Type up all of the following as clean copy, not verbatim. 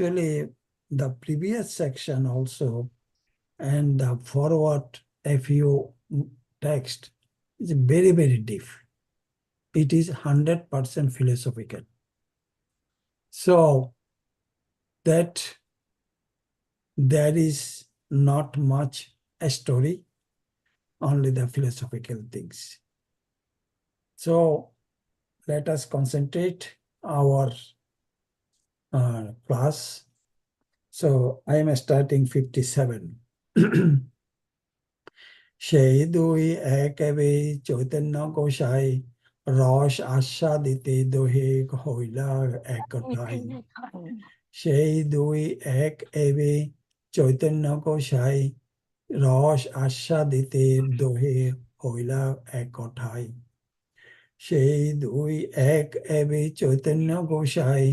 Actually, the previous section also and the forward FU text is very, very deep. It is 100% philosophical. So that there is not much a story, only the philosophical things. So let us concentrate our class. So I am starting 57. সেই দুই একেবে চৈতন্য গোসাই রস আস্বাদিতে দোহে হইলা একটাই সেই দুই এক এবে চৈতন্য গোসাই রস আস্বাদিতে দোহে হইলা একটাই সেই দুই এক এবে চৈতন্য গোসাই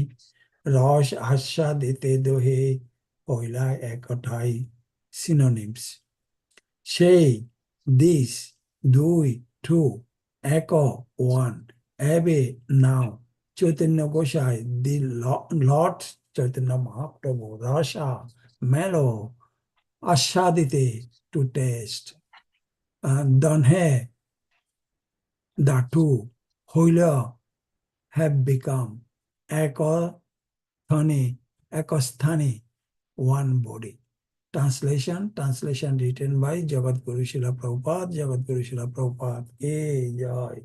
রস আস্বাদিতে দোহে হইলা একটাই synonyms. সেই, this, দুই, two, echo, one, ebe, now, Chaitanya Gosai, the Lord Chaitanya Mahaprabhu, Rasha, mellow, Ashadite, to taste, Danhe, the two, Hoila, have become, Ekosthani, one body. Translation written by Jagadguru Srila Prabhupada, Jagadguru Srila Prabhupada. Joy.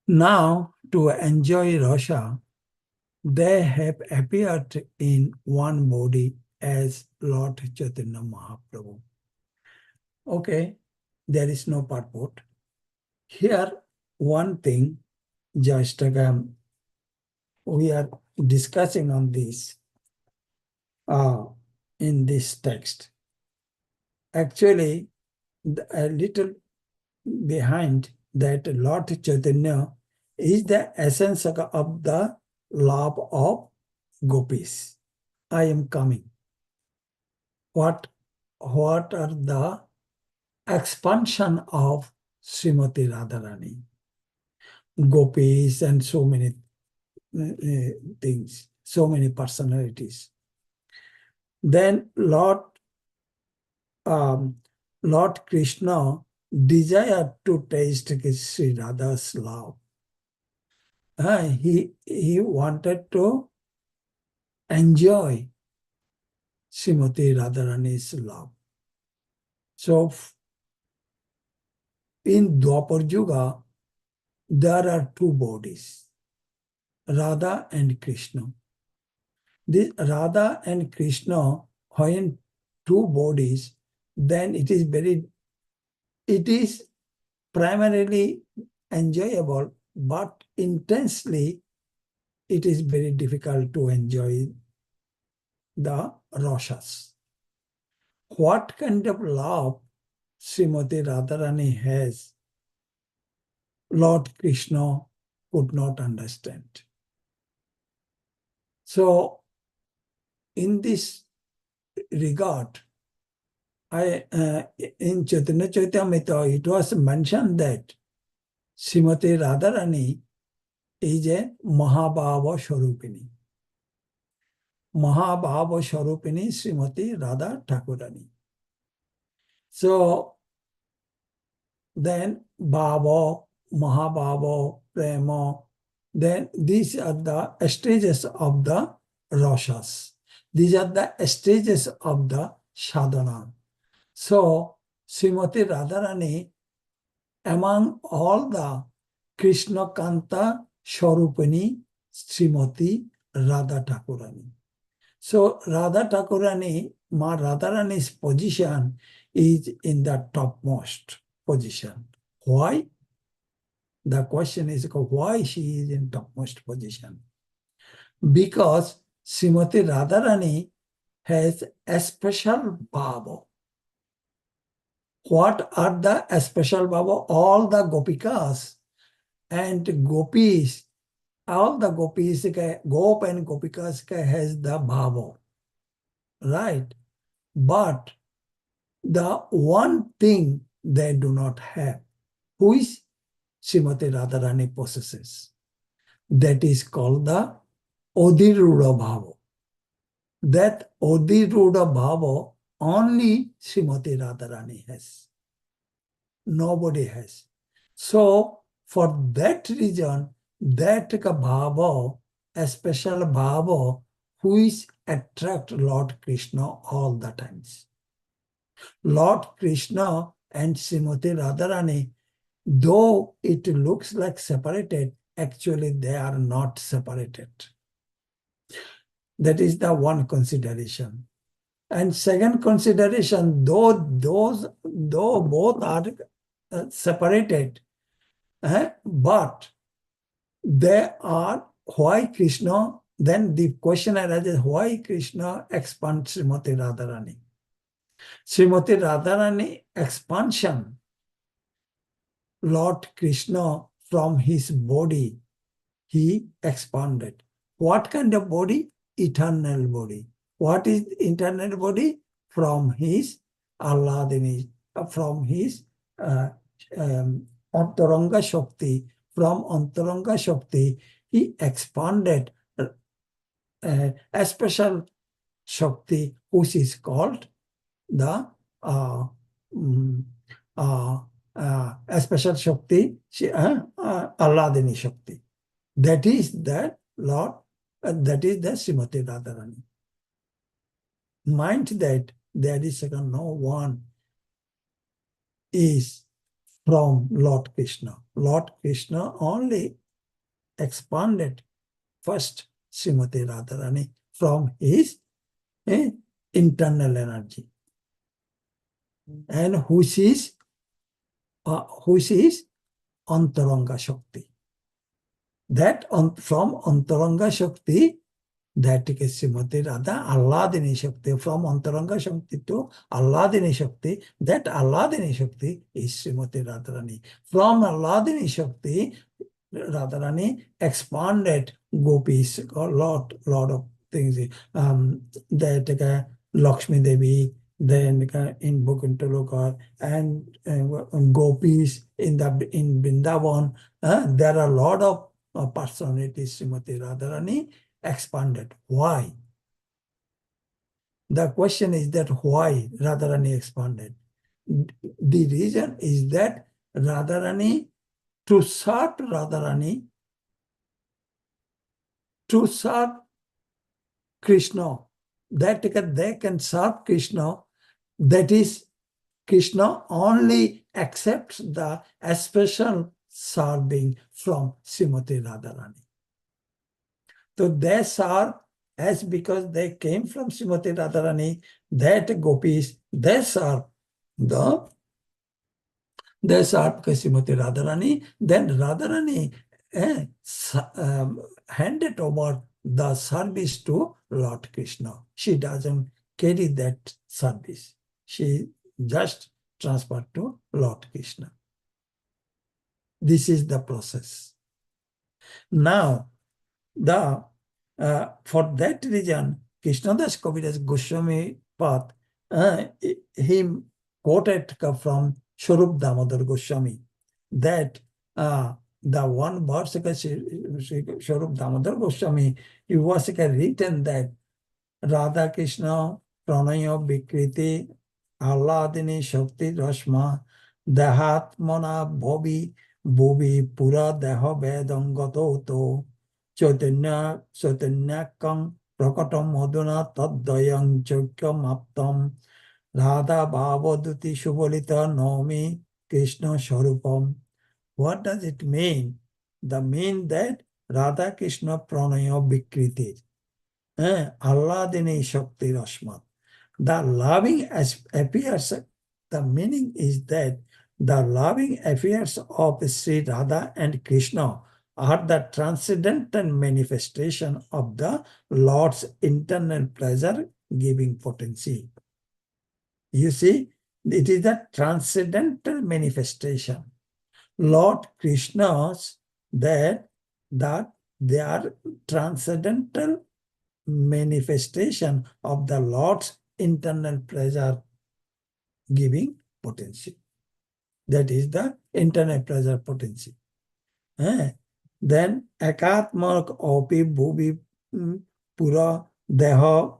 Now, to enjoy Rasha, they have appeared in one body as Lord Chaitanya Mahaprabhu. Okay, there is no purport. Here, one thing, just we are discussing on this. In this text. Actually, a little behind that Lord Chaitanya is the essence of the love of gopis. I am coming. What are the expansion of Srimati Radharani? Gopis and so many things, so many personalities. Then Lord Krishna desired to taste Sri Radha's love. He wanted to enjoy Srimati Radharani's love. So in Dwapar Yuga, there are two bodies, Radha and Krishna. This Radha and Krishna, when two bodies, then it is primarily enjoyable, but intensely it is very difficult to enjoy the rasas. What kind of love Srimati Radharani has, Lord Krishna could not understand. So, in this regard, in Chaitanya Caritamrita, it was mentioned that Srimati Radharani is a Mahabhava Swarupini. Mahabhava Swarupini Srimati Radha Thakurani. So, then Bhava, Mahabhava, Prema, then these are the stages of the rasas. These are the stages of the sadhana. So, Srimati Radharani, among all the Krishna Kanta Swarupini, Srimati Radha Thakurani. So, Radha Thakurani, Ma Radharani's position is in the topmost position. Why? The question is why she is in topmost position. Because Srimati Radharani has a special bhava. What are the special bhava? All the gopikas and gopis, all the gopis, gop and gopikas has the bhava, right? But the one thing they do not have, who is Srimati Radharani possesses, that is called the Odhiruda Bhava. That Odiruda Bhava only Srimati Radharani has. Nobody has. So, for that reason, that bhava, a special bhava, who is attract Lord Krishna all the times. Lord Krishna and Srimati Radharani, though it looks like separated, actually they are not separated. That is the one consideration. And second consideration, though both are separated, but they are, why Krishna, then the question arises, why Krishna expands Srimati Radharani? Srimati Radharani expansion, Lord Krishna from his body, he expanded. What kind of body? Eternal body. What is eternal body? From his Alladini, from his Antaranga Shakti. From Antaranga Shakti, he expanded a special Shakti, which is called the a special Shakti, Alladini Shakti. That is the Lord, that is the Srimati Radharani. Mind that there is no one is from Lord Krishna. Lord Krishna only expanded first Srimati Radharani from his internal energy. And which is Antaranga Shakti. That from Antaranga Shakti, that is Srimati Radha, Alladini Shakti. From Antaranga Shakti to Alladini Shakti, that Alladini Shakti is Srimati Radharani. From Alladini Shakti, Radharani expanded gopis, a lot of things. That Lakshmi Devi, then in Bukantaloka, and gopis in Vrindavan. There are a lot of personalities. Srimati Radharani expanded. Why? The question is that why Radharani expanded? The reason is that Radharani, to serve Radharani, to serve Krishna, that they can serve Krishna, that is, Krishna only accepts the special serving from Srimati Radharani. So they serve as because they came from Srimati Radharani, that gopis, they serve Srimati Radharani, then Radharani handed over the service to Lord Krishna. She doesn't carry that service. She just transferred to Lord Krishna. This is the process. Now, for that reason, Krishnadas Kaviraj Goswami Path, he quoted from Swarup Damodar Goswami that the one verse Swarup Damodar Goswami, he was written that Radha Krishna Pranaya Vikriti Alladini Shakti Rashma Dahatmana Bhobi Pura Deha Vedangato To Chaitanyakam Prakatam Madhuna Taddayam Chakyam Aptam Radha Bhavaduti Shubhalita Naumi Krishna Swarupam. What does it mean? The mean that Radha Krishna Pranaya Vikriti Alladini Shakti Rashmat. The loving affairs, the meaning is that the loving affairs of Sri Radha and Krishna are the transcendental manifestation of the Lord's internal pleasure-giving potency. You see, it is a transcendental manifestation. Lord Krishna's, that they are transcendental manifestation of the Lord's internal pleasure-giving potency. That is the internal pleasure potency. Then Ekatmak Opi Bhubi Pura Deha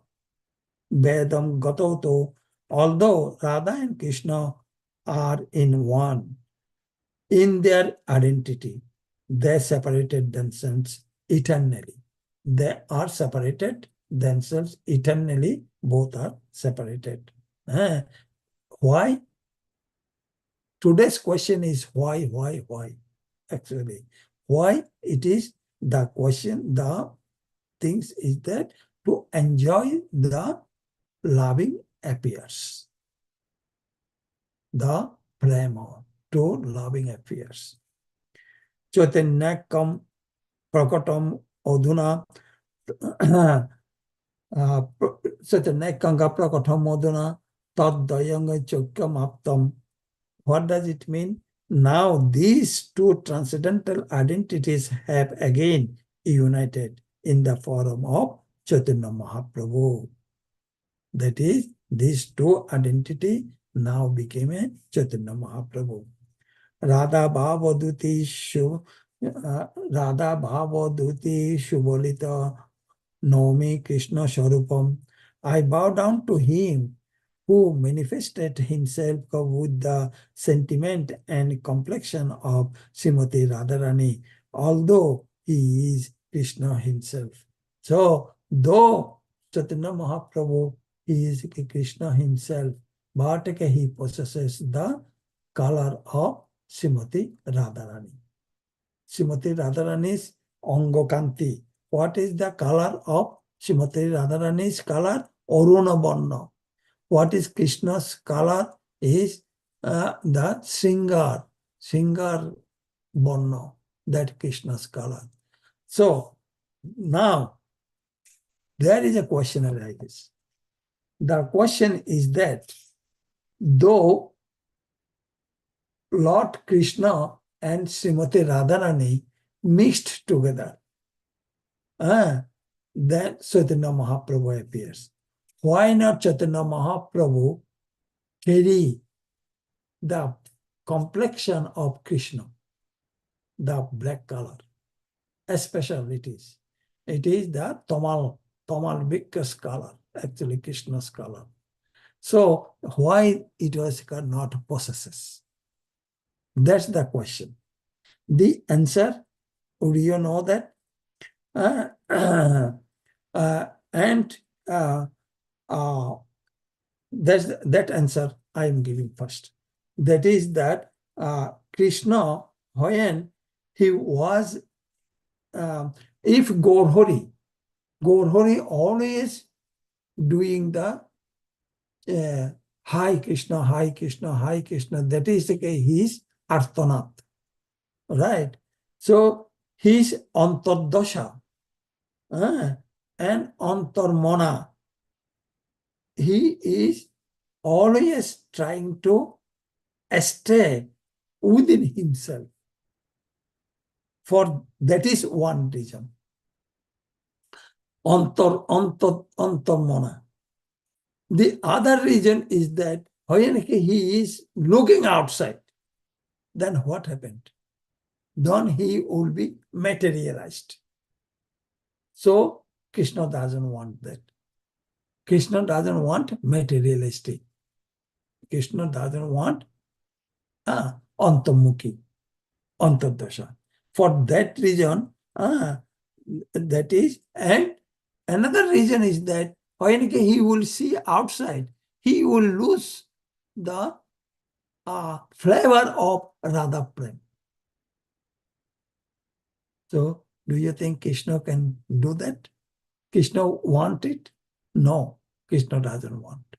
Vedam Gatoto, although Radha and Krishna are in one, in their identity, they separated themselves eternally. They are separated themselves eternally, both are separated. Why? Today's question is why? Actually, why it is the question, the things is that to enjoy the loving affairs, the prema, to loving affairs. Chaitanyakam prakatam odhuna Chaitanyakanga prakatam odhuna tad dayanga chokkam aptam. What does it mean? Now these two transcendental identities have again united in the form of Chaitanya Mahaprabhu. That is, these two identity now became a Chaitanya Mahaprabhu. Radha Bhavaduti Shubhalita Naumi Krishna Sharupam. I bow down to him who manifested himself with the sentiment and complexion of Srimati Radharani, although he is Krishna himself. So, though Chaitanya Mahaprabhu, he is Krishna himself, but he possesses the color of Srimati Radharani. Srimati Radharani's Angokanti. What is the color of Srimati Radharani's color? Aruna Varna. What is Krishna's color? Is the Sringar Varna, that Krishna's color. So, now, there is a question arises. The question is that, though Lord Krishna and Srimati Radharani mixed together, then Chaitanya Mahaprabhu appears. Why not Chaitanya Mahaprabhu carry the complexion of Krishna, the black color? Especially it is. It is the Tamal Vikas color, actually Krishna's color. So why it was not possesses? That's the question. The answer, would you know that? That answer I am giving first. That is that Krishna, when he was, if Gaurhari always doing the Hare Krishna, Hare Krishna, Hare Krishna, that is his Arthanat, right? So his Antardasha and Antarmana, he is always trying to stay within himself. For that is one reason. Antarmana. The other reason is that when he is looking outside, then what happened? Then he will be materialized. So Krishna doesn't want that. Krishna doesn't want materialistic. Krishna doesn't want antamukhi, antardasha. For that reason, that is, and another reason is that when he will see outside, he will lose the flavor of Radha Prem. So, do you think Krishna can do that? Krishna want it? No, Krishna doesn't want.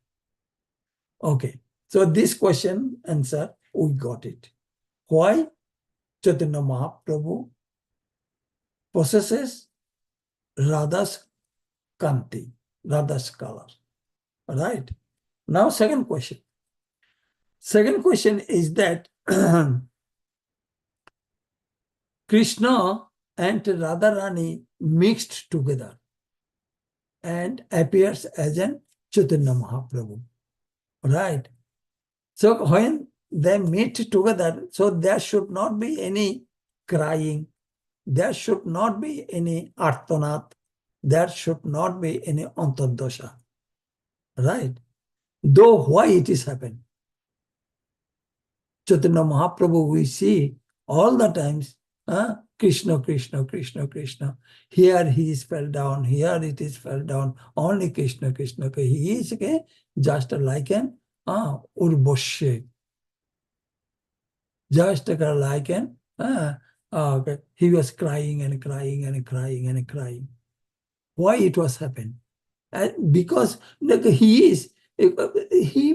Okay, so this question answer, we got it. Why Chaitanya Mahaprabhu possesses Radha's Kanti, Radha's color. Right? Now, second question. Second question is that Krishna and Radharani mixed together and appears as an Chaitanya Mahaprabhu. Right? So when they meet together, so there should not be any crying, there should not be any arthanat, there should not be any antardosha. right? Though why it is happened? Chaitanya Mahaprabhu, we see all the times, Krishna, Krishna, Krishna, Krishna. Here he is fell down, here it is fell down, only Krishna, Krishna. He is just like an Urboshe, just like an, he was crying and crying and crying and crying. Why it was happened? Because he is, he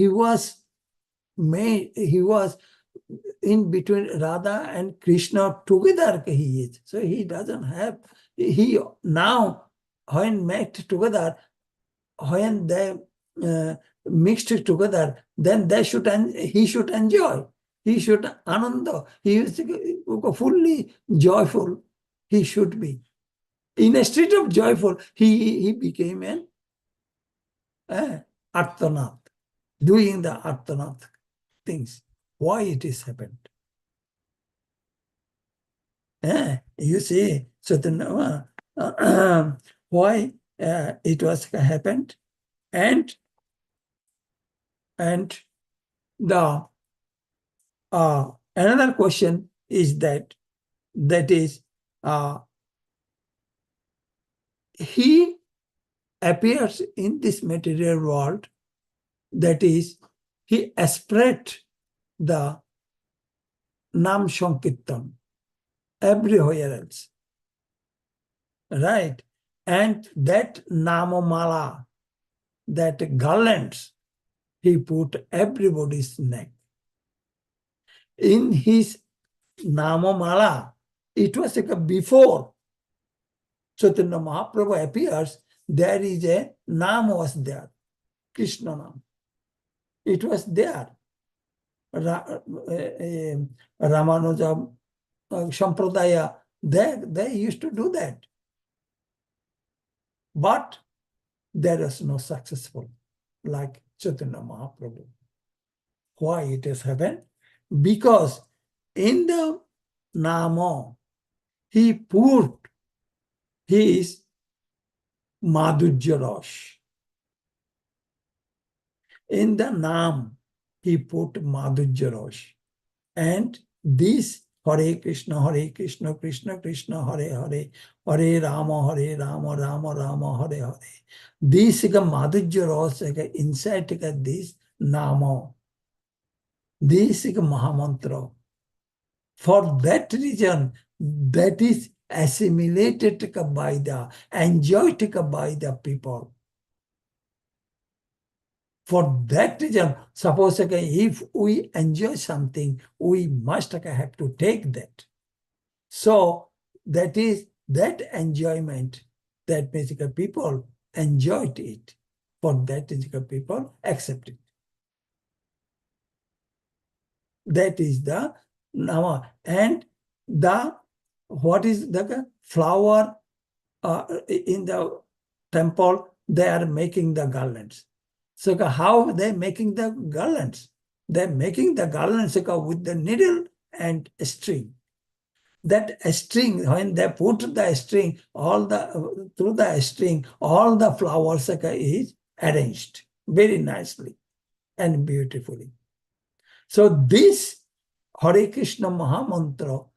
was made, he was in between Radha and Krishna together he is. So he doesn't have, he now when mixed together, when they mixed together, then they should, he should enjoy. He should ananda. He is fully joyful. He should be. In a state of joyful, he became an Arthanath, doing the Arthanath things. Why it is happened? You see, so the, why it was happened, and the another question is that is he appears in this material world, that is he spread the Nam Sankirtan everywhere else, right? And that Namamala, that garlands, he put everybody's neck. In his Namamala, it was like before Chaitanya Mahaprabhu appears, there is a Nam was there, Krishna Nam. It was there. Ramanuja Sampradaya, they used to do that. But there was no successful like Chaitanya Mahaprabhu. Why it has happened? Because in the Nama, he put his Madhurya Rash. In the Nam, he put Madhurya Rash. And this Hare Krishna, Krishna Krishna, Hare Hare, Hare Rama, Rama Rama, Hare Hare. This is a Madhurya Rash inside this Nama. This is a Mahamantra. For that reason, that is assimilated by the, enjoyed by the people. For that reason, suppose if we enjoy something, we must have to take that. So that is that enjoyment that basically people enjoyed it. For that basically people accept it. That is the Nama. And the what is the flower in the temple, they are making the garlands. So how they making the garlands? They're making the garlands with the needle and string. That string, when they put the string, all the through the string, all the flowers is arranged very nicely and beautifully. So this Hare Krishna Mahamantra,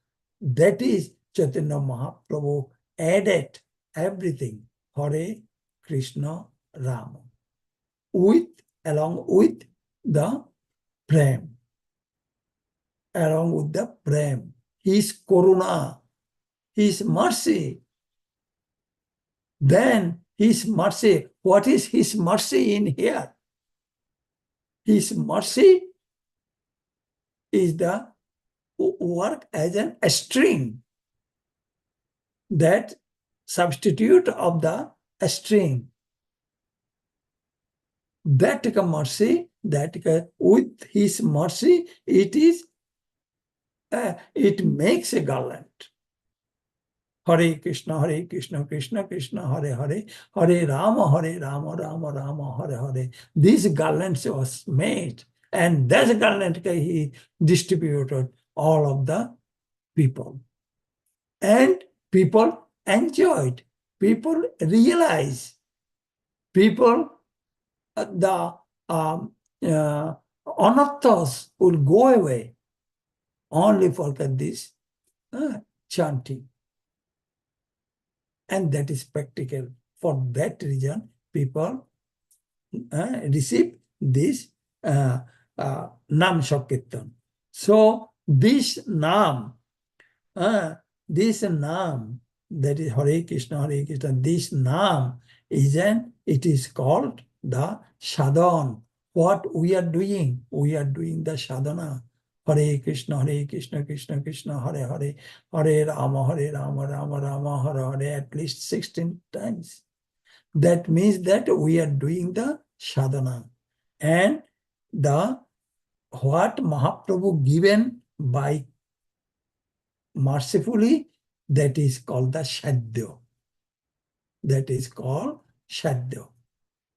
that is Chaitanya Mahaprabhu added everything, Hare Krishna Rama, along with the Prem, along with the Prem, his Karuna, his mercy. Then his mercy, what is his mercy in here? His mercy is the work as a string, that substitute of the string. That mercy, that with his mercy, it is it makes a garland. Hare Krishna, Krishna Krishna, Hare Hare, Hare Rama, Rama Rama, Hare Hare. These garlands was made, and that garland he distributed all of the people. And people enjoyed, people realized, people the anarthas will go away only for this chanting. And that is practical. For that reason, people receive this Nam Sankirtan. So this Nam, this Nam, that is Hare Krishna, this Nam it is called the sadhan. What we are doing the sadhana. Hare Krishna, Krishna Krishna, Hare Hare, Hare Rama, Rama Rama, Hare Hare, at least 16 times. That means that we are doing the sadhana. And the what Mahaprabhu given by mercifully, that is called the Shadya. That is called Shadya.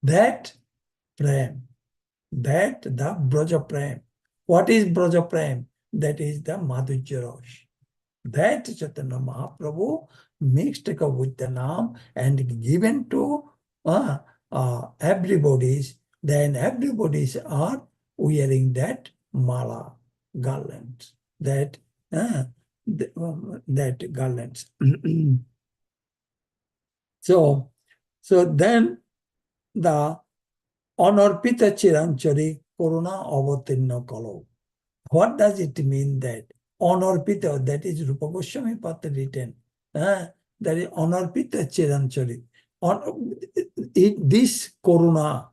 That Prem, that the Braja Prem. What is Braja Prem? That is the Madhurya Rosh. That Chaitanya Mahaprabhu mixed with the Nam and given to everybody's. Then everybody's are wearing that mala, garlands, that garlands. So then the Anarpita Chiranchari Corona Avatirna Kalo. What does it mean that? Anarpita, that is Rupa Goswami Pata written. That is Anarpita Chiranchari. This Corona,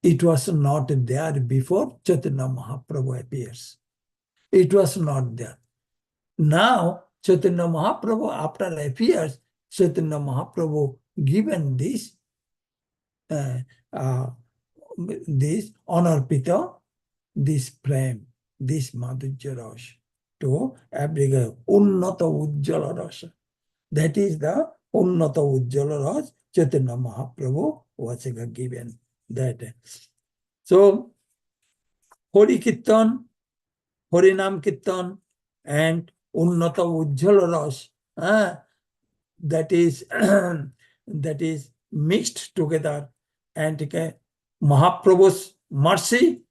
it was not there before Chaitanya Mahaprabhu appears. It was not there. Now, Chaitanya Mahaprabhu, after appears, Chaitanya Mahaprabhu given this Anarpita, this prem, this Madhurya Rasa to every Unnata Ujjala Rasa. That is the Unnata Ujjala Rasa Chaitanya Mahaprabhu was given. That. So, Hori Kirtan, Harinam Kirtan, and Unnata Ujjala Rasa, that is that is mixed together, and Mahaprabhu's mercy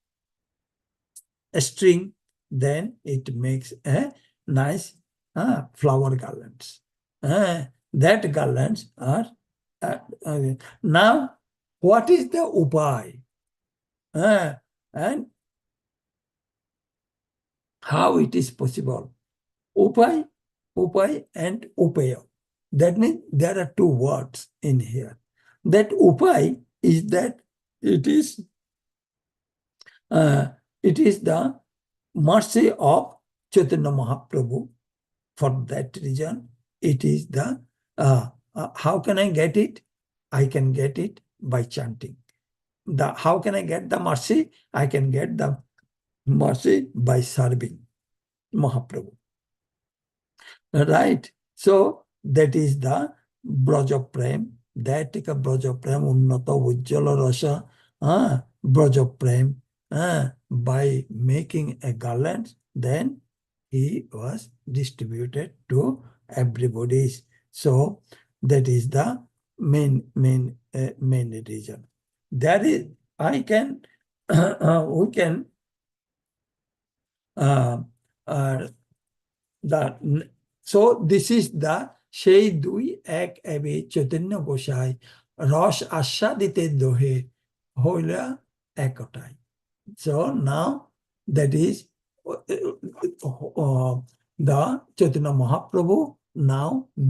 string, then it makes a nice flower garlands. That garlands are now. What is the upay? And how it is possible? Upay and upaya. That means there are two words in here. That upay is that it is the mercy of Chaitanya Mahaprabhu. For that reason, it is the how can I get it? I can get it by chanting. How can I get the mercy? I can get the mercy by serving Mahaprabhu. Right? So that is the Braja Prem. That Braja Prem Unnata Ujjala Rasa Braja Prem by making a garland, then he was distributed to everybody's. So that is the main reason. That is, I can we can so this is the সেই দুই এক এবে চৈতন্য গোসাই রস আস্বাদিতে দোহে হইলা একটাই. So now that is the Chaitanya Mahaprabhu now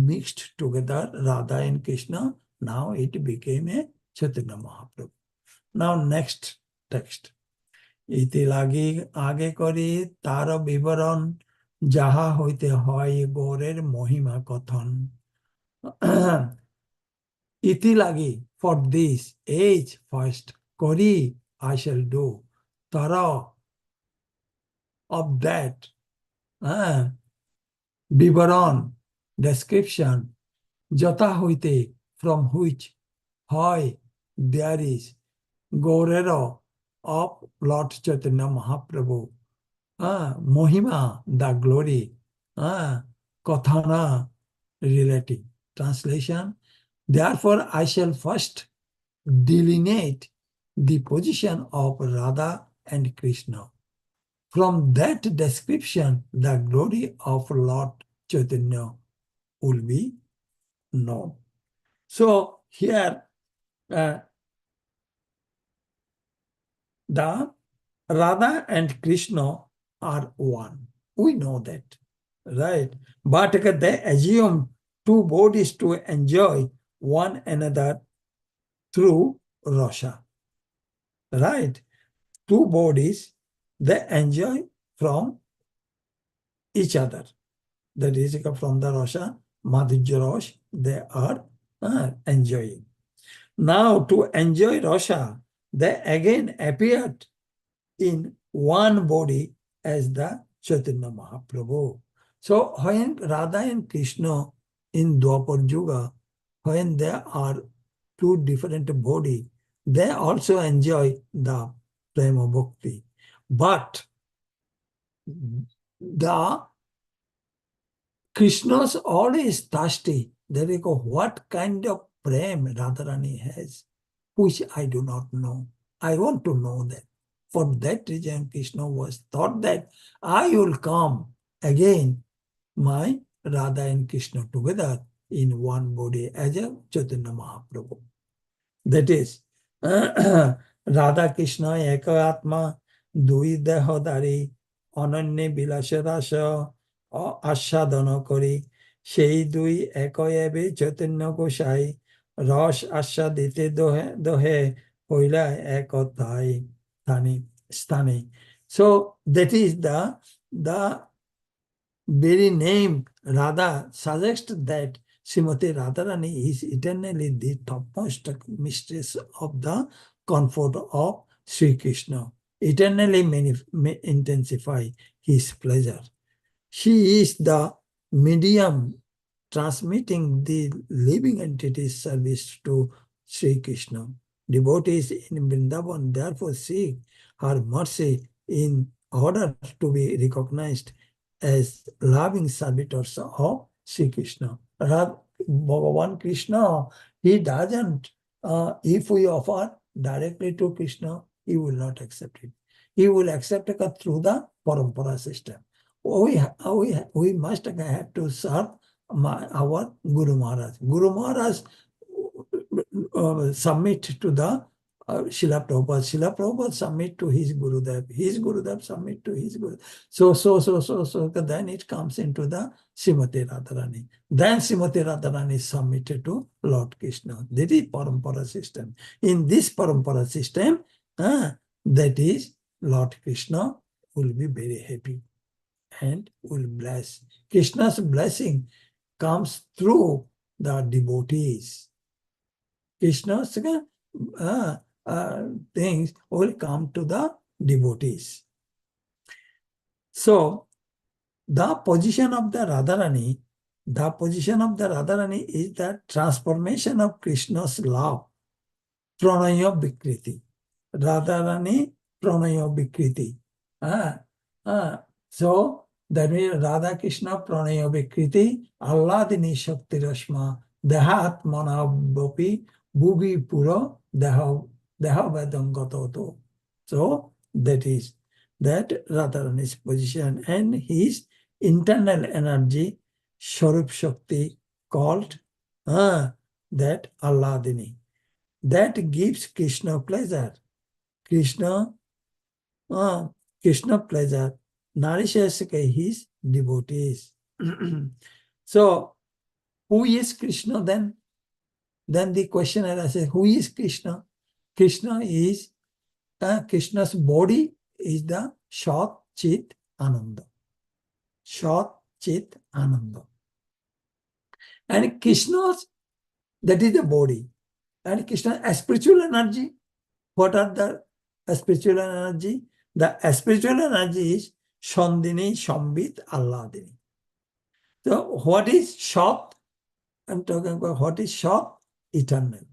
mixed together Radha and Krishna. Now it became a Chaitanya Mahaprabhu. Now next text. ইতি লাগি আগে করি তার বিবরণ যাহা হইতে হয় গৌরের মহিমা কথন. ইতি লাগি, for this age first, করি I shall do, তারা of that, বিবরণ description, যথা হইতে from which, হয় there is, গৌরের of Lord Chaitanya Mahaprabhu, Mohima, the glory, Kathana, relative. Translation. Therefore, I shall first delineate the position of Radha and Krishna. From that description, the glory of Lord Chaitanya will be known. So here, the Radha and Krishna are one. We know that, right? But they assume two bodies to enjoy one another through Rasha, right? Two bodies, they enjoy from each other. That is from the Rasha, Madhurya Rosh, they are enjoying. Now to enjoy Rasha, they again appeared in one body as the Chaitanya Mahaprabhu. So when Radha and Krishna in Dwapar Yuga, when they are two different bodies, they also enjoy the Prema Bhakti. But the Krishna's always thirsty. There you go. What kind of prem Radharani has, which I do not know. I want to know that. For that reason, Krishna was thought that I will come again, my Radha and Krishna together in one body as a Chaitanya Mahaprabhu. That is, Radha Krishna Eka Atma Dui Dehodari Ananya Bilasha Rasa Asadana Kori Sei Dui Eko Ebe Chaitanya Gosai Ras Asadite Dohe Hoila Eko Stani. So that is the very name Radha suggests that Srimati Radharani is eternally the topmost mistress of the comfort of Sri Krishna, eternally intensify his pleasure. She is the medium transmitting the living entity's service to Sri Krishna. Devotees in Vrindavan therefore seek her mercy in order to be recognized as loving servitors of Sri Krishna. Bhagavan Krishna, he doesn't, if we offer directly to Krishna, he will not accept it. He will accept it through the parampara system. We must have to serve our Guru Maharaj. Guru Maharaj submit to the Srila Prabhupada. Srila Prabhupada submit to his Gurudev. His Gurudev submit to his Gurudev. So then it comes into the Srimati Radharani. Then Srimati Radharani is submitted to Lord Krishna. That is Parampara system. In this Parampara system, that is Lord Krishna will be very happy and will bless. Krishna's blessing comes through the devotees. Krishna's things will come to the devotees. So, the position of the Radharani is the transformation of Krishna's love, Pranaya Vikriti. Radharani, Pranaya Vikriti. So, that means Radha Krishna Pranaya Vikriti, Alladini Shakti Rashma, Dehat Manavapi, Bhuvi Pura, Deha Vedangatoto. So, that is that Radharani's position and his internal energy, Swarup Shakti, called that Alladini. That gives Krishna pleasure. Krishna pleasure nourishes his devotees. So, who is Krishna then? Then the question arises, who is Krishna? Krishna is, Krishna's body is the Shat Chit Ananda. Shat Chit Ananda. And Krishna's, that is the body. And Krishna's spiritual energy, what are the spiritual energy? The spiritual energy is Shandini, Shambit, Alladini. So what is Shat? I'm talking about what is Shat? Eternal.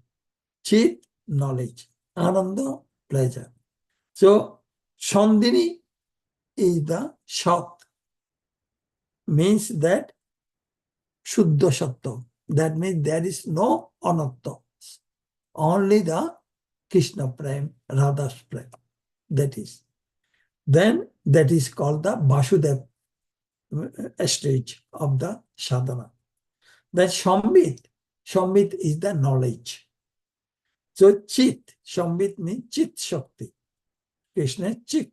Chit, knowledge. Ananda, pleasure. So Shandini is the Shat. Means that Shuddha Sattva. That means there is no Anatta. Only the Krishna Prem, Radha's Prem. That is. Then that is called the Vasudev stage of the sadhana. Then Shambit is the knowledge. So Chit, Shambit means Chit Shakti. Krishna Chit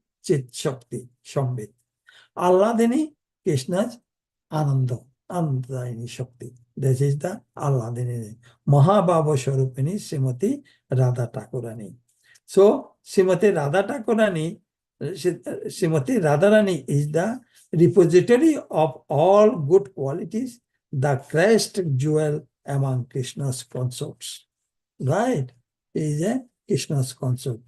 Shakti, Shambit. Alladini, Krishna's Anandayini Shakti. This is the Alladini. Mahabhava Swarupini Srimati Radha Thakurani. So Srimati Radha Thakurani, Srimati Radharani is the repository of all good qualities, the crest jewel among Krishna's consorts. Right? Is a Krishna's consort.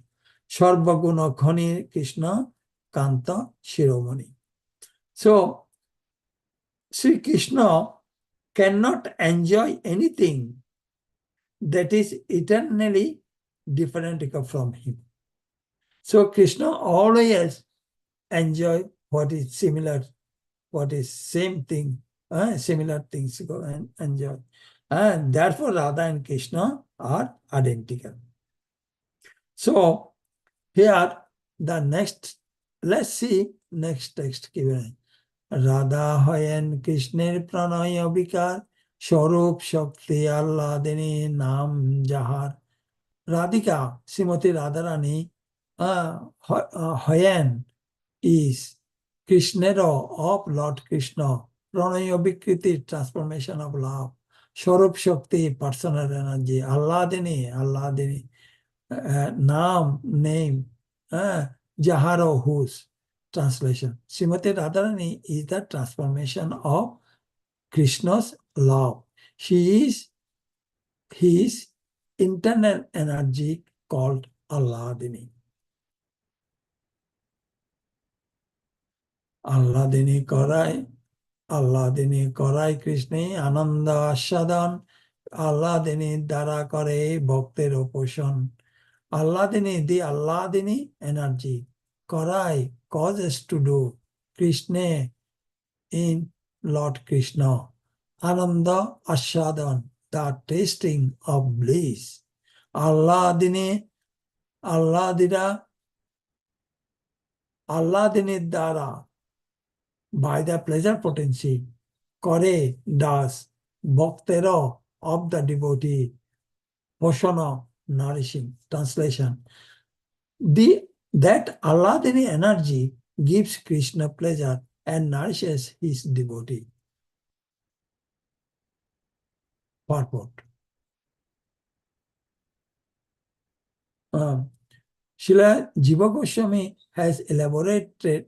Sarvaguna Khani Krishna Kanta Shiromani. So, Sri Krishna cannot enjoy anything that is eternally different from him. So, Krishna always enjoy what is similar, what is same thing, similar things go and enjoy. And therefore, Radha and Krishna are identical. So, here the next, let's see next text given. Radha Hayan Krishner Pranaya Vikar Swarup Shakti Alladini Nam Jahar. Radhika, Srimati Radharani, Hayan is Krishnero of Lord Krishna. Pranaya Vikriti, transformation of love. Swarup Shakti, personal energy. Alladini, Nam, name. Jaharo, whose. Translation. Srimati Radharani is the transformation of Krishna's love. She is his internal energy called Alladini. Alladini Korai Krishna Ananda Ashadan. Alladini Dara Kore Bhaktir Oposan. Alladini, the Alladini energy. Korai, causes to do. Krishna in Lord Krishna. Ananda Ashadan, the tasting of bliss. Alladini Dara, by the pleasure potency. Kore, does. Bhaktero, of the devotee. Poshana, nourishing. Translation. That Alladini energy gives Krishna pleasure and nourishes his devotee. Purport. Srila Jiva Goswami has elaborately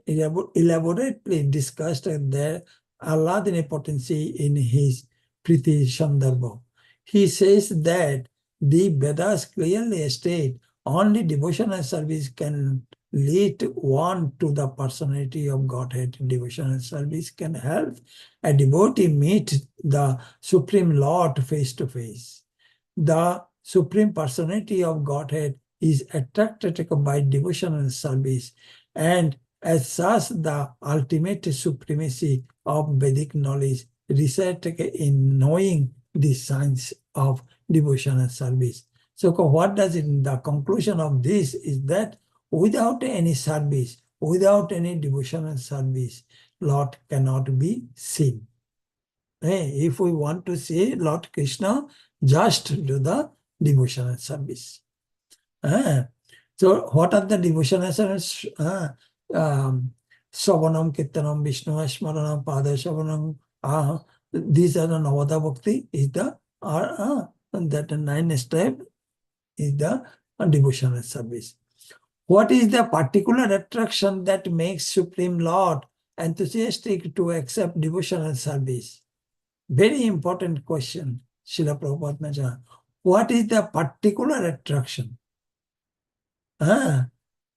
discussed the Alladini potency in his Priti Sandarbha. He says that the Vedas clearly state only devotional service can lead one to the personality of Godhead. Devotional service can help a devotee meet the Supreme Lord face to face. The Supreme Personality of Godhead is attracted by devotional service, and as such the ultimate supremacy of Vedic knowledge resides in knowing the science of devotional service. So what does it, the conclusion of this is that without any service, without any devotional service, Lord cannot be seen. If we want to see Lord Krishna, just do the devotional service. So what are the devotional service? Savanam, Kirtanam, Vishnu, Smaranam, Pada Savanam. These are the Navada Bhakti, is the that 9 step is the devotional service. What is the particular attraction that makes Supreme Lord enthusiastic to accept devotional service? Very important question, Srila Prabhupada mentioned. What is the particular attraction? In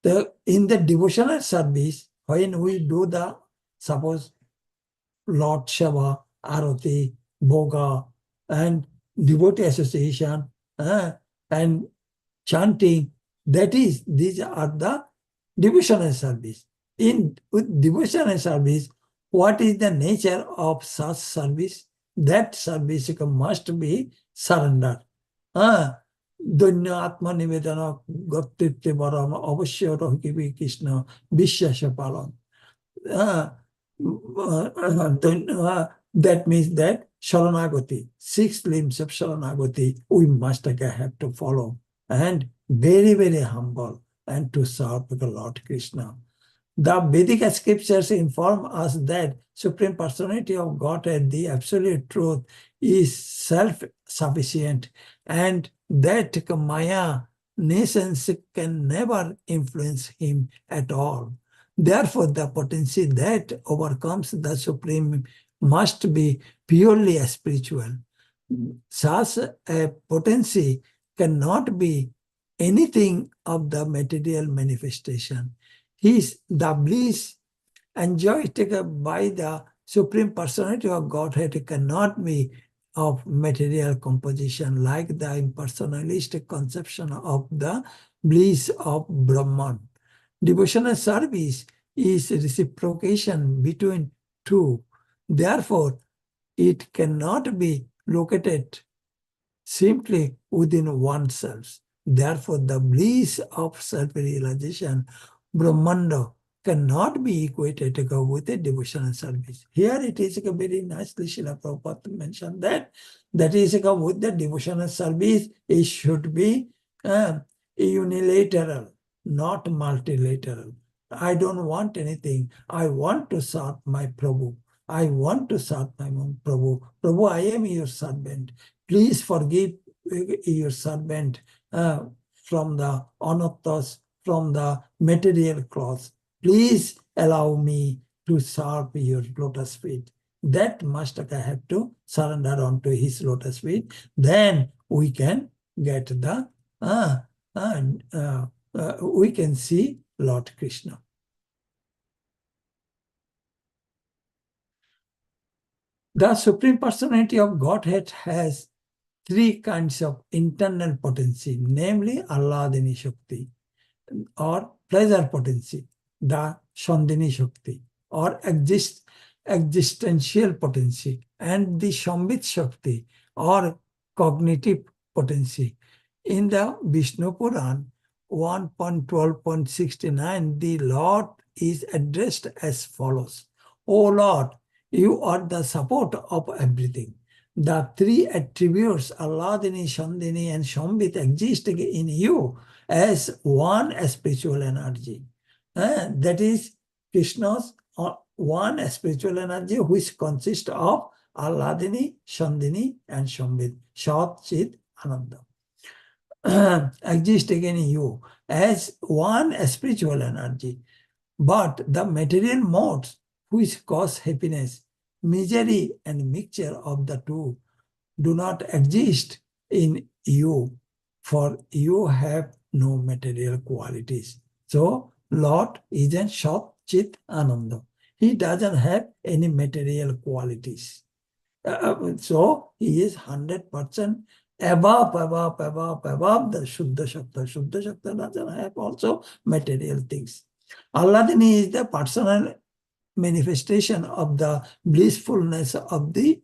the devotional service, when we do the, suppose, Lord Shava, Arati, Bhoga, and devotee association, and chanting, these are the devotional service. With devotional service, what is the nature of such service? That service must be surrendered. দৈন্য আত্মনিবেদন গত্যিত্বে বরণ অবশ্য রহিবি কৃষ্ণ বিশ্বাস পালন। Uh, that means that Sharanagati, 6 limbs of Sharanagati, we must again have to follow and very, very humble and to serve the Lord Krishna. The Vedic scriptures inform us that Supreme Personality of Godhead, the Absolute Truth, is self-sufficient and that Maya nations can never influence him at all. Therefore, the potency that overcomes the Supreme must be purely spiritual. Such a potency cannot be anything of the material manifestation. His the bliss enjoyed by the Supreme Personality of Godhead cannot be of material composition like the impersonalist conception of the bliss of Brahman. Devotional service is reciprocation between two. Therefore, it cannot be located simply within oneself. Therefore, the bliss of self-realization, Brahmanda, cannot be equated with a devotional service. Here it is very nicely Srila Prabhupada mentioned that is with the devotional service, it should be unilateral, not multilateral. I don't want anything. I want to serve my Prabhu. I want to serve my Prabhu. Prabhu, I am your servant. Please forgive your servant from the anarthas, from the material clothes. Please allow me to serve your lotus feet. That master have to surrender onto his lotus feet. Then we can get the, we can see Lord Krishna. The Supreme Personality of Godhead has 3 kinds of internal potency, namely Alladini Shakti, or pleasure potency, the Shandini Shakti, or existential potency, and the Shambhit Shakti, or cognitive potency. In the Vishnu Puran 1.12.69, the Lord is addressed as follows: O Lord, you are the support of everything. The 3 attributes, Alladini, Shandini, and Shambhit, exist in you as one spiritual energy. That is Krishna's one spiritual energy which consists of Alladini, Shandini, and Shambhit, Shat, Chit, Ananda. Exist again in you as one spiritual energy. But the material modes which cause happiness, misery, and mixture of the two do not exist in you, for you have no material qualities. So, Lord isn't Shat, Chit, Ananda. He doesn't have any material qualities. So, he is 100% above the Shuddha Shakta. Shuddha Shakta doesn't have also material things. Alladini is the personal manifestation of the blissfulness of the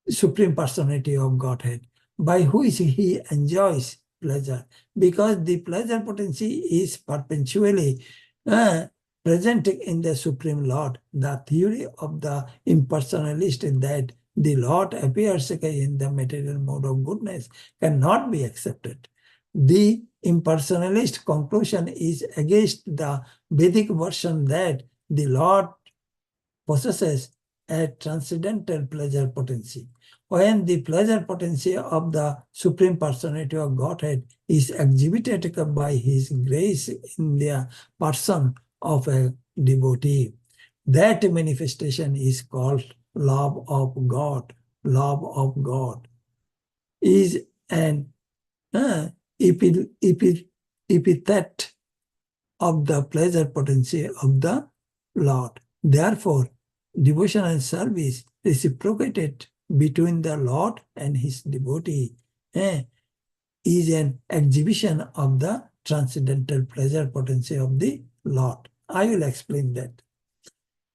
Supreme Personality of Godhead, by which he enjoys pleasure, because the pleasure potency is perpetually present in the Supreme Lord. The theory of the impersonalist that the Lord appears in the material mode of goodness cannot be accepted. The impersonalist conclusion is against the Vedic version that the Lord possesses a transcendental pleasure potency. When the pleasure potency of the Supreme Personality of Godhead is exhibited by His grace in the person of a devotee, that manifestation is called love of God. Love of God is an epithet of the pleasure potency of the Lord. Therefore, devotion and service reciprocated between the Lord and his devotee is an exhibition of the transcendental pleasure potency of the Lord. I will explain that.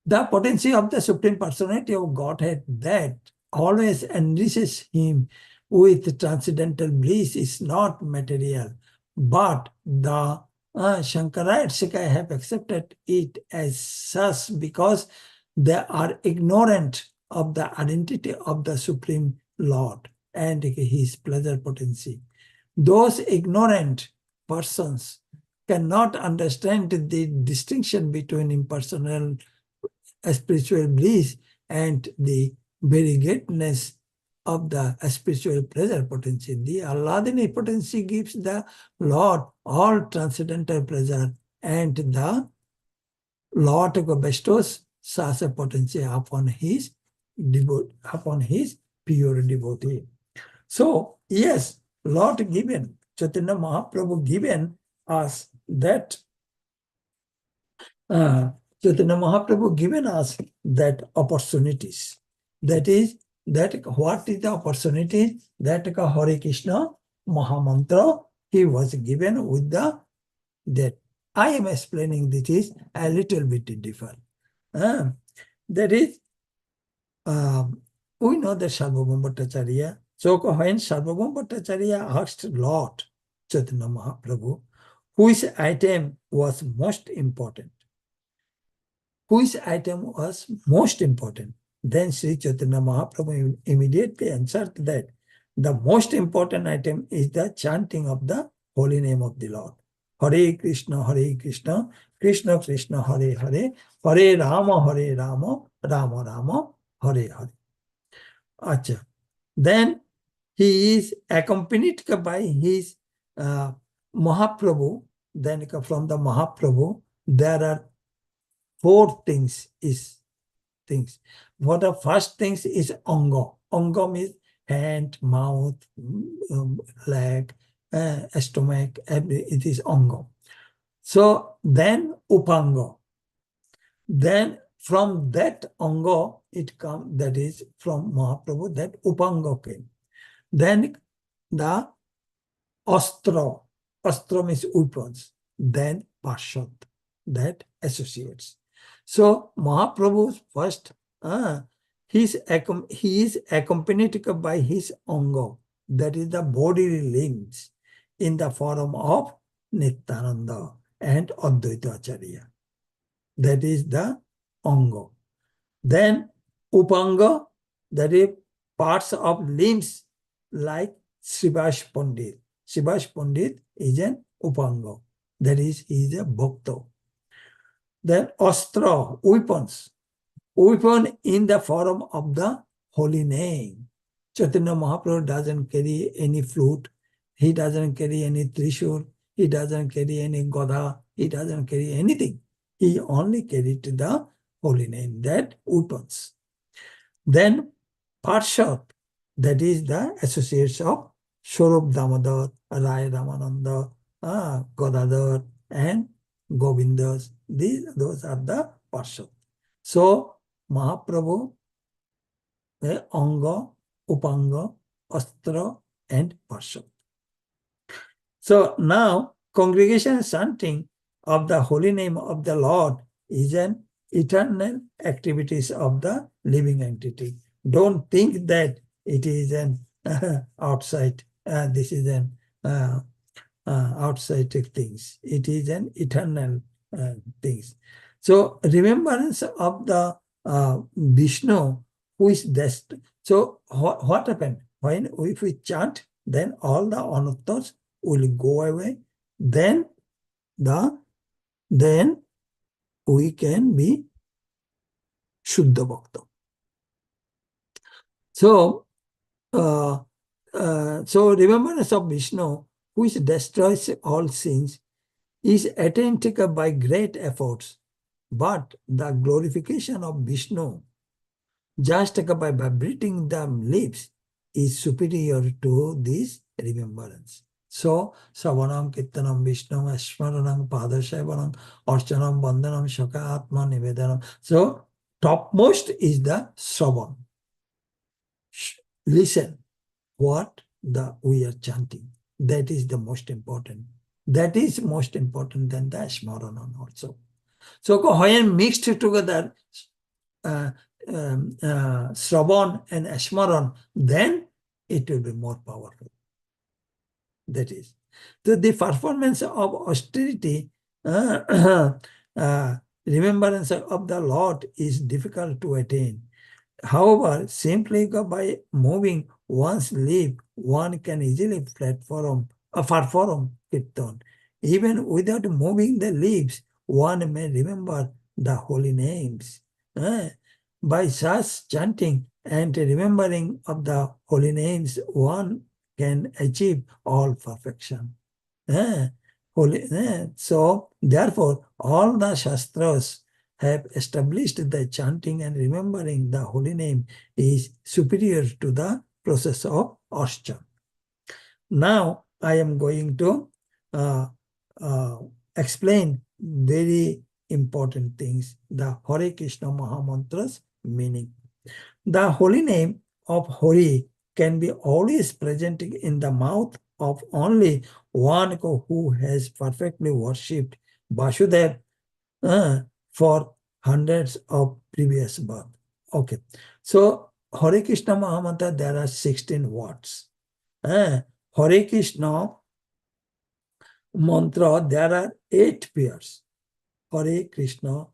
The potency of the Supreme Personality of Godhead that always enriches him with transcendental bliss is not material, but the Shankarites have accepted it as such because they are ignorant of the identity of the Supreme Lord and his pleasure potency. Those ignorant persons cannot understand the distinction between impersonal spiritual bliss and the very greatness of the spiritual pleasure potency. The Alladini potency gives the Lord all transcendental pleasure, and the Lord bestows such a potency upon his pure devotee. So, yes, Lord given, Chaitanya Mahaprabhu given us that Chaitanya Mahaprabhu given us that opportunities. That is, that what is the opportunity? That Hare Krishna Mahamantra he was given with that. I am explaining this is a little bit different. That is, we know that Sarvabhauma Bhattacharya. So when Sarvabhauma Bhattacharya asked Lord Chaitanya Mahaprabhu, which item was most important? Which item was most important? Then Sri Chaitanya Mahaprabhu immediately answered that the most important item is the chanting of the holy name of the Lord. Hare Krishna, Krishna Krishna, Hare Hare, Hare Rama, Rama Rama, Hare Hare. Acha. Then he is accompanied by his Mahaprabhu. Then from the Mahaprabhu, there are four things. What the first things is anga. Anga means hand, mouth, leg, stomach, it is anga. So then upanga. Then from that anga it comes, that is from Mahaprabhu, that upanga came. Then the astra. Astra means weapons. Then parshad, that associates. So Mahaprabhu's first, he is accompanied by his anga, that is the bodily limbs, in the form of Nityananda and Advaita Acharya. That is the anga. Then upanga, that is parts of limbs like Srivas Pandit. Srivas Pandit is an upanga. That is, he is a bhakta. Then astra, weapons. Weapon in the form of the holy name. Chaitanya Mahaprabhu doesn't carry any flute. He doesn't carry any trishul. He doesn't carry any gada. He doesn't carry anything. He only carried the holy name, that weapons. Then Parshad, that is the associates of Swarup Damodar, Rai Ramananda, Godadar, and Govindas. Those are the Parshad. So Mahaprabhu, Anga, Upanga, Astra, and Parshad. So now congregation chanting of the holy name of the Lord is an eternal activities of the living entity. Don't think that it is an outside, this is an outside things. It is an eternal things. So remembrance of the Vishnu, who is destined. So what happened? When if we chant, then all the anuttas will go away. Then we can be Shuddha Bhakta. So remembrance of Vishnu, which destroys all sins, is attained by great efforts. But the glorification of Vishnu, just by vibrating the lips, is superior to this remembrance. So, Savanam Kirtanam Vishnam Smaranam Padashavanam Archanam Bandhanam Shaka Atma Nivedanam. So, topmost is the Savan. Listen what we are chanting. That is the most important. That is most important than the Smaranam also. So, when mixed together, Shravan and Smaran, then it will be more powerful. That is. So the performance of austerity, remembrance of the Lord is difficult to attain. However, simply by moving one's lip, one can easily perform kirtan. Even without moving the lips, one may remember the holy names. By such chanting and remembering of the holy names, one can achieve all perfection. So, therefore, all the Shastras have established that chanting and remembering the holy name is superior to the process of Ashchan. Now, I am going to uh, uh, explain very important things, the Hare Krishna Mahamantra's meaning. The holy name of Hari can be always present in the mouth of only one who has perfectly worshipped Vasudev for hundreds of previous births. Okay. So, Hare Krishna Mahamantra, there are 16 words. Hare Krishna mantra, there are 8 pairs. Hare Krishna,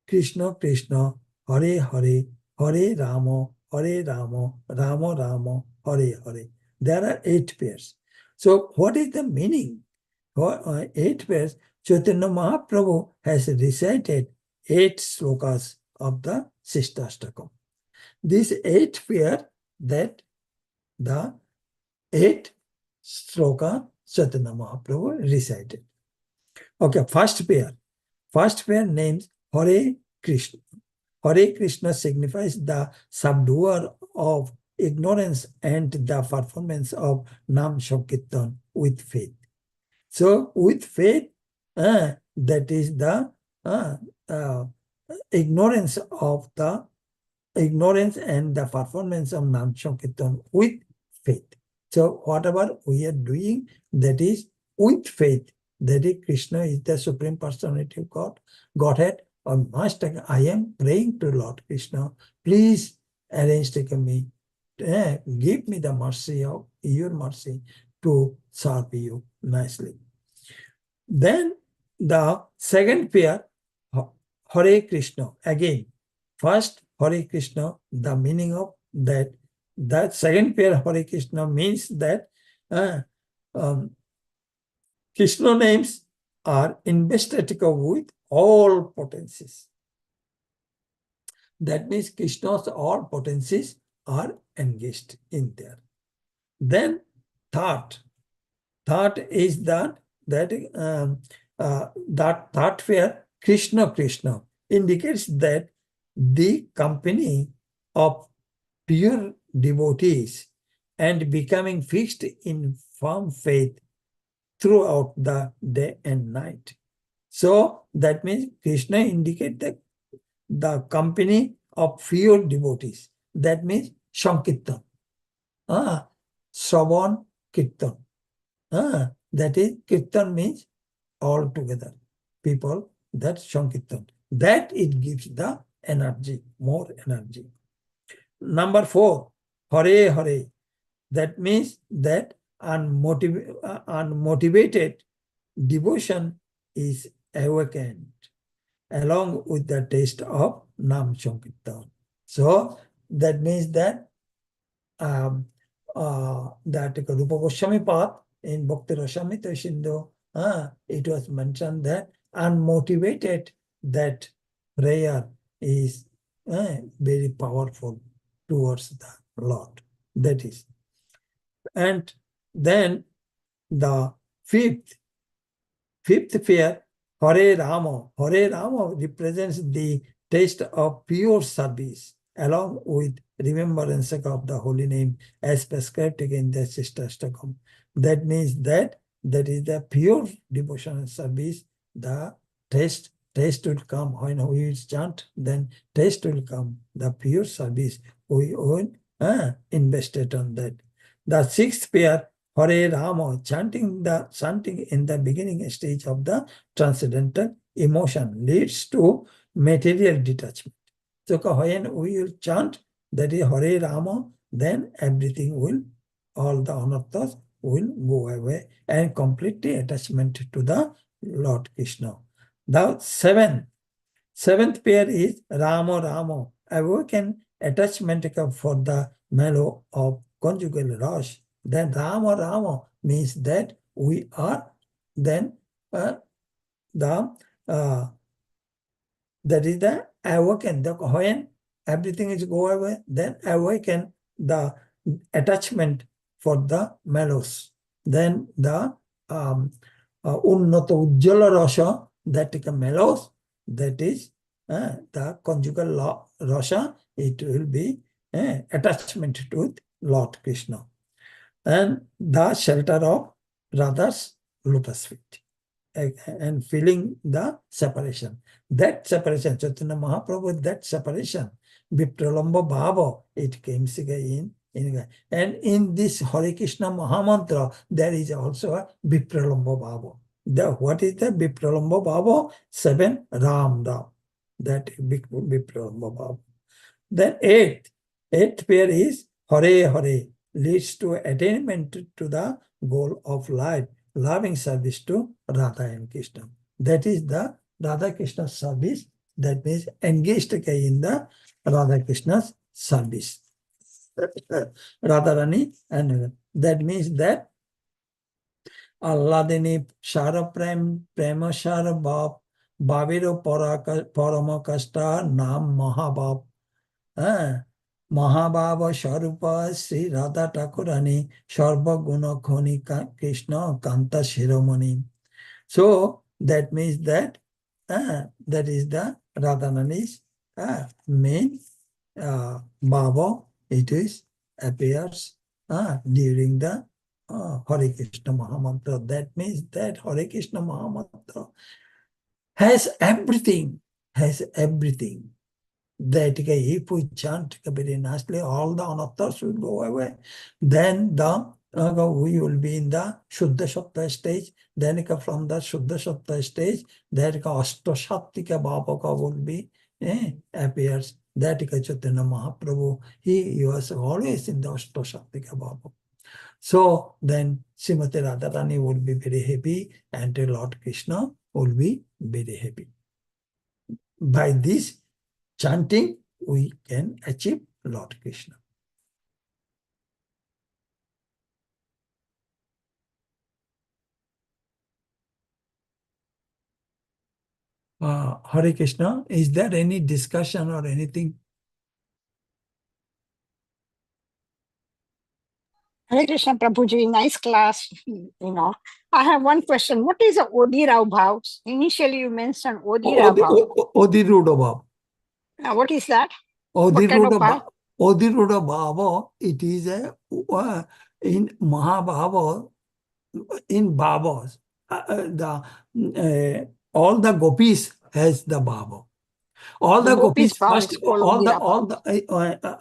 Krishna Krishna, Hare Hare, Hare Rama, Rama Rama, Hare Hare. There are 8 pairs. So, what is the meaning? 8 pairs. Chaitanya Mahaprabhu has recited 8 slokas of the Sistastakam. These 8 pair, that the 8 sloka Chaitanya Mahaprabhu recited. Okay, first pair. First pair names Hare Krishna. Hare Krishna signifies the subduer of ignorance and the performance of Nam Sankirtan with faith. So, with faith, that is the ignorance and the performance of Nam Sankirtan with faith. So, whatever we are doing, that is with faith. That is, Krishna is the Supreme Personality of Godhead. Or I am praying to Lord Krishna, please arrange to me, give me the mercy of your mercy to serve you nicely. Then the second pair, Hare Krishna. Again, first Hare Krishna, the meaning of that second pair Hare Krishna means that Krishna names are invested with all potencies. That means Krishna's all potencies are engaged in there. Then third is that third pair Krishna indicates that the company of pure devotees and becoming fixed in firm faith throughout the day and night. So that means Krishna indicates the company of pure devotees. That means Sankirtan. Shravan Kirtan. That is, Kirtan means all together. People, that's Sankirtan. That it gives the energy, more energy. Number 4, Hare Hare. That means that unmotivated devotion is awakened along with the taste of Nam Sankirtan. So that means that that Rupa Goswami path in Bhakti Rasamrita Sindhu, it was mentioned that unmotivated, that prayer is very powerful towards the Lord. That is. And then the fifth pair, Hare Rama. Hare Rama represents the taste of pure service along with remembrance of the holy name as prescribed in the Sistastakam. That means that is the pure devotional service. The taste will come when we chant, then taste will come. The pure service we will invested on that. The sixth pair, Hare Rama, chanting in the beginning stage of the transcendental emotion leads to material detachment. So when we will chant, that is Hare Rama, then everything will, all the anarthas will go away and completely attachment to the Lord Krishna. The seventh pair is Ramo Ramo, awaken attachment for the mellow of conjugal rush. Then Ramo Ramo means that we are then the that is the awaken. When everything is go away, then awaken the attachment for the mellows. Then the Unnata Ujjala Rasha, that is the mellows, that is the conjugal rasha, it will be attachment to Lord Krishna. And the shelter of Radha's lotus feet. And feeling the separation. That separation, Chaitanya Mahaprabhu, that separation, Vipralamba Bhava, it came in. And in this Hare Krishna Mahamantra, there is also a Vipralamba Bhava. What is the Vipralamba Bhava? 7 Ram Ram. That Vipralamba Bhava. Then eighth pair is Hare Hare, leads to attainment to the goal of life, loving service to Radha and Krishna. That is the Radha Krishna service. That means engaged in the Radha Krishna's service. Radharani, and that means that Alladini Shara Prema Shara Bab, Babiro Paramakasta Nam Mahabab. Mahabhava Sharupa Sri Radha Thakurani Sharva Guna Khoni Krishna Kanta Shiromani. So that means that that is the Radharani's main Bhava. It is appears during the Hare Krishna Mahamantra. That means that Hare Krishna Mahamantra has everything, that if we chant very nicely, all the anarthas will go away. Then we will be in the Shuddha Sattva stage. Then from the Shuddha Sattva stage, that Ashtashattika Bhavaka will be appears. That Chaitanya Mahaprabhu, he was always in the Ashtashattika Bhavaka. So then Srimati Radharani will be very happy and Lord Krishna will be very happy. By this chanting, we can achieve Lord Krishna. Hare Krishna, is there any discussion or anything? Hare Krishna Prabhuji, nice class. I have one question. What is the Odirav Bhav? Initially you mentioned Odirav Bhav. Odiruddha Bhav. What is that? What kind of bhav? Odiruddha Bhava, it is in Mahabhava, in Bhavas, all the gopis has the Bhava. All the gopis first,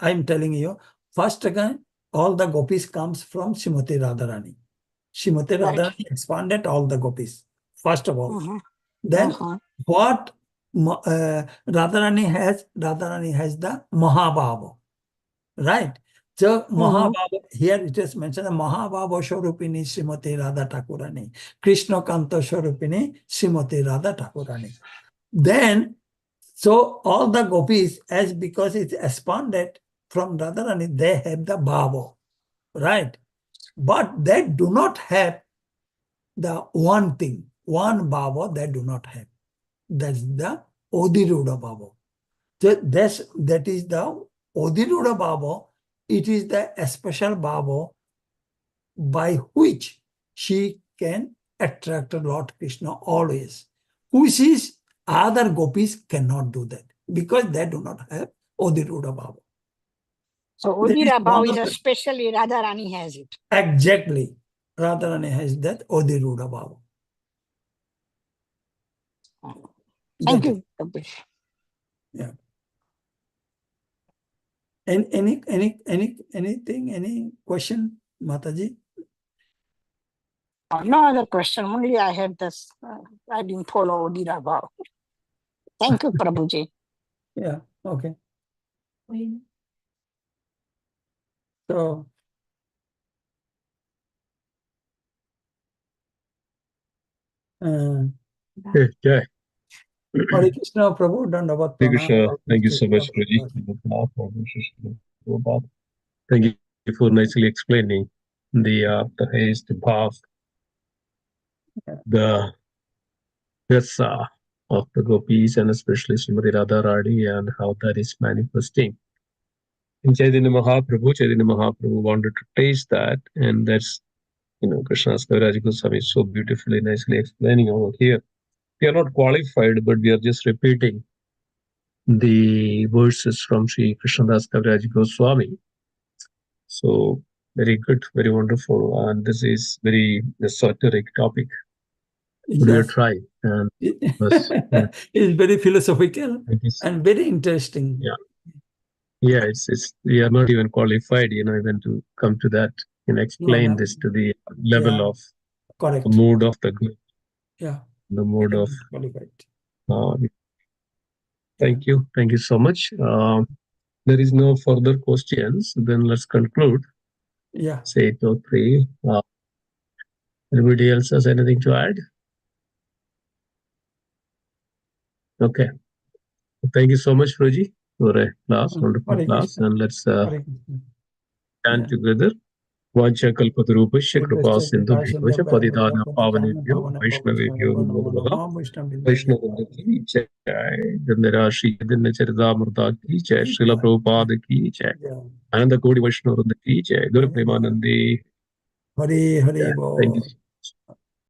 I'm telling you, first again, all the gopis comes from Srimati Radharani. Srimati Radharani expanded all the gopis, first of all. Then what Radharani has the Mahabhava, right? So Mahabhava, here it is mentioned, Mahabhava Swarupini Srimati Radha Thakurani, Krishna Kanta Swarupini Srimati Radha Thakurani. Then, so all the gopis, as because it's expanded from Radharani, they have the bhava, right? But they do not have the one thing, one bhava they do not have. That's the Odiruddha bhava. So that is the Odiruddha bhava. It is the special bhava by which she can attract Lord Krishna always. Which is other gopis cannot do that because they do not have Odiruddha bhava. So Odiruddha bhava is especially Radharani has it. Exactly. Radharani has that Odiruddha bhava. Thank you. Yeah. Anything, any question, Mataji? No other question. Only I had this. I didn't follow Odiruddha bhava. Thank you, Prabhuji. Yeah. Okay. So, uh, Yeah. Hare Krishna, Prabhu, Dandavat Hare Pranam. Krishna. God bless Thank you you, so much, Srila Guruji. Prabhupada. Thank you for nicely explaining the haste, the path, the rasa of the gopis, and especially Srimati Radharani, and how that is manifesting. And Chaitanya Mahaprabhu wanted to taste that, and that's Krishna's Kaviraj Goswami is so beautifully, nicely explaining over here. We are not qualified, but we are just repeating the verses from Sri Krishnadas Kaviraj Goswami. So very good, very wonderful, and this is very esoteric topic. We will Yes. try and plus, It's very philosophical it is, and very interesting. yeah, it's we are not even qualified, even to come to that and No, explain no. this to the level Yeah, of the correct. mood of the good, Yeah, the we mood are of. not qualified. Uh, Yeah, thank you so much. There is no further questions. Then let's conclude. yeah. Say it or three. Anybody else has anything to add? Okay. Thank you so much, Roji, for a class, wonderful Hare class. Krishna. And let's Hare Krishna. stand Yeah. together. Vanchakalpatarupasya kripa sindhu bhivasya padidana pavanebhyo vaishnavebhyo namo namaha. Vaishnavendra ki jai, Gandharashi Yadina Charitamrita ki jai, Srila Prabhupada ki jai, Ananda Kodi Vaishnavendra ki jai, Guru Premanandi. Hare Hare Thank you. Bo.